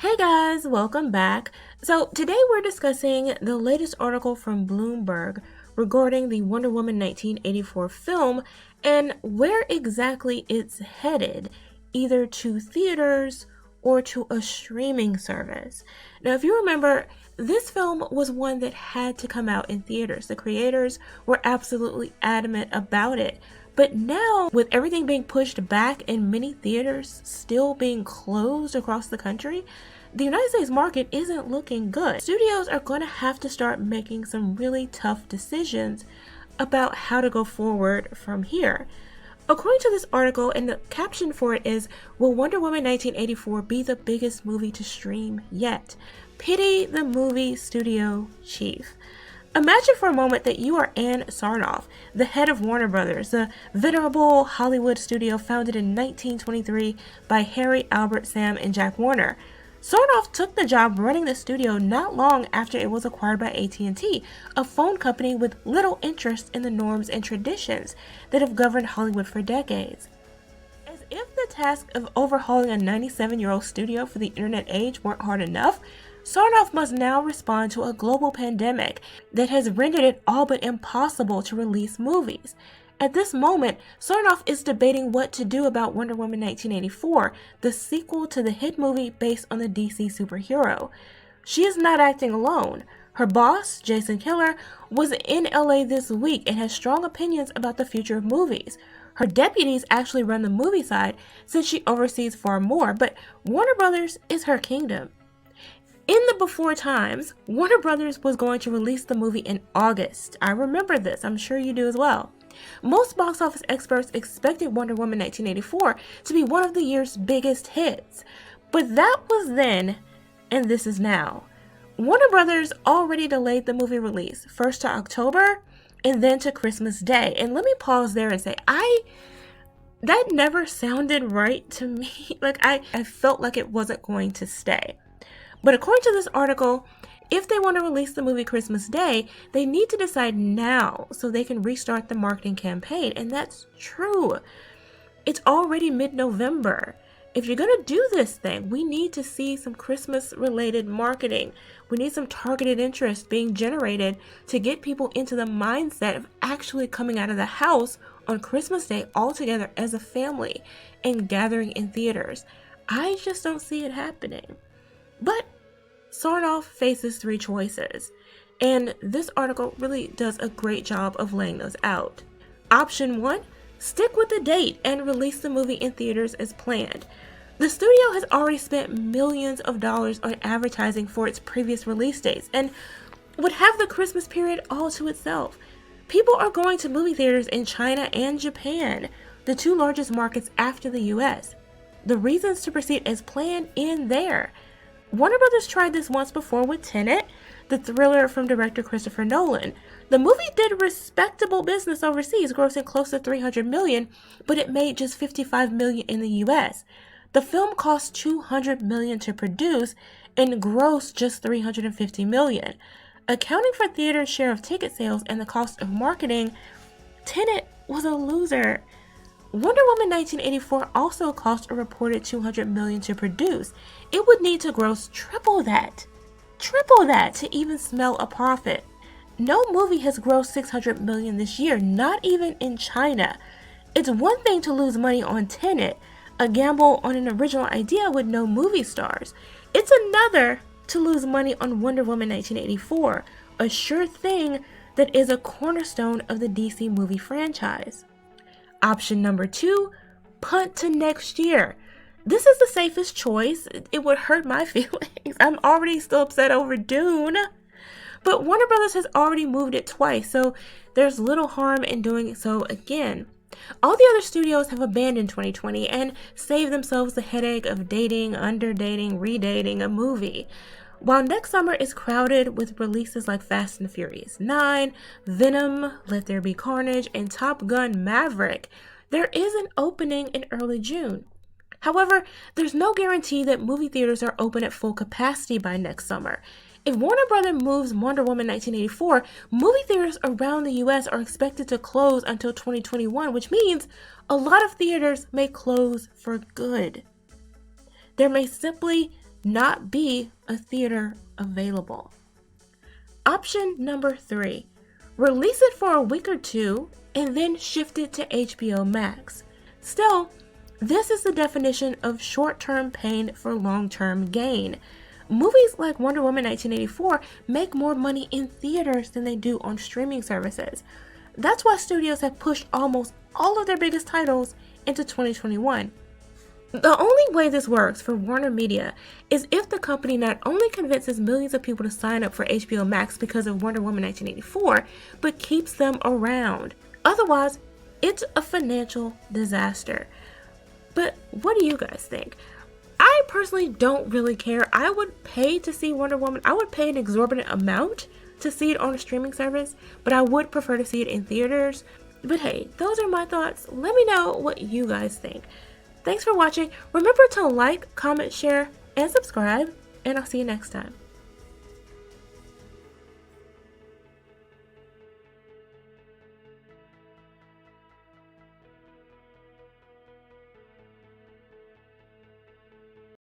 Hey guys, welcome back. So today we're discussing the latest article from Bloomberg regarding the Wonder Woman 1984 film and where exactly it's headed, either to theaters or to a streaming service. Now, if you remember, this film was one that had to come out in theaters. The creators were absolutely adamant about it. But now, with everything being pushed back and many theaters still being closed across the country, the United States market isn't looking good. Studios are going to have to start making some really tough decisions about how to go forward from here. According to this article, and the caption for it is, "Will Wonder Woman 1984 be the biggest movie to stream yet? Pity the movie studio chief." Imagine for a moment that you are Ann Sarnoff, the head of Warner Brothers, the venerable Hollywood studio founded in 1923 by Harry, Albert, Sam, and Jack Warner. Sarnoff took the job running the studio not long after it was acquired by AT&T, a phone company with little interest in the norms and traditions that have governed Hollywood for decades. As if the task of overhauling a 97-year-old studio for the internet age weren't hard enough, Sarnoff must now respond to a global pandemic that has rendered it all but impossible to release movies. At this moment, Sarnoff is debating what to do about Wonder Woman 1984, the sequel to the hit movie based on the DC superhero. She is not acting alone. Her boss, Jason Keller, was in LA this week and has strong opinions about the future of movies. Her deputies actually run the movie side since she oversees far more, but Warner Brothers is her kingdom. In the before times, Warner Brothers was going to release the movie in August. I remember this, I'm sure you do as well. Most box office experts expected Wonder Woman 1984 to be one of the year's biggest hits. But that was then, and this is now. Warner Brothers already delayed the movie release, first to October and then to Christmas Day. And let me pause there and say, that never sounded right to me. I felt like it wasn't going to stay. But according to this article, if they want to release the movie Christmas Day, they need to decide now so they can restart the marketing campaign. And that's true. It's already mid-November. If you're going to do this thing, we need to see some Christmas-related marketing. We need some targeted interest being generated to get people into the mindset of actually coming out of the house on Christmas Day all together as a family and gathering in theaters. I just don't see it happening. But Sarnoff faces three choices, and this article really does a great job of laying those out. Option 1, stick with the date and release the movie in theaters as planned. The studio has already spent millions of dollars on advertising for its previous release dates and would have the Christmas period all to itself. People are going to movie theaters in China and Japan, the two largest markets after the US. The reasons to proceed as planned end there. Warner Brothers tried this once before with TENET, the thriller from director Christopher Nolan. The movie did respectable business overseas, grossing close to $300 million, but it made just $55 million in the US. The film cost $200 million to produce and grossed just $350 million. Accounting for theater's share of ticket sales and the cost of marketing, TENET was a loser. Wonder Woman 1984 also cost a reported $200 million to produce. It would need to gross triple that to even smell a profit. No movie has grossed $600 million this year, not even in China. It's one thing to lose money on TENET, a gamble on an original idea with no movie stars. It's another to lose money on Wonder Woman 1984, a sure thing that is a cornerstone of the DC movie franchise. Option number 2, punt to next year. This is the safest choice. It would hurt my feelings. I'm already still upset over Dune. But Warner Brothers has already moved it twice, so there's little harm in doing so again. All the other studios have abandoned 2020 and saved themselves the headache of dating, underdating, redating a movie. While next summer is crowded with releases like Fast and Furious 9, Venom, Let There Be Carnage, and Top Gun Maverick, there is an opening in early June. However, there's no guarantee that movie theaters are open at full capacity by next summer. If Warner Brothers moves Wonder Woman 1984, movie theaters around the US are expected to close until 2021, which means a lot of theaters may close for good. There may simply not be a theater available. Option number 3, release it for a week or two and then shift it to HBO Max. Still, this is the definition of short-term pain for long-term gain. Movies like Wonder Woman 1984 make more money in theaters than they do on streaming services. That's why studios have pushed almost all of their biggest titles into 2021. The only way this works for Warner Media is if the company not only convinces millions of people to sign up for HBO Max because of Wonder Woman 1984, but keeps them around. Otherwise, it's a financial disaster. But what do you guys think? I personally don't really care. I would pay to see Wonder Woman. I would pay an exorbitant amount to see it on a streaming service, but I would prefer to see it in theaters. But hey, those are my thoughts. Let me know what you guys think. Thanks for watching. Remember to like, comment, share, and subscribe, and I'll see you next time.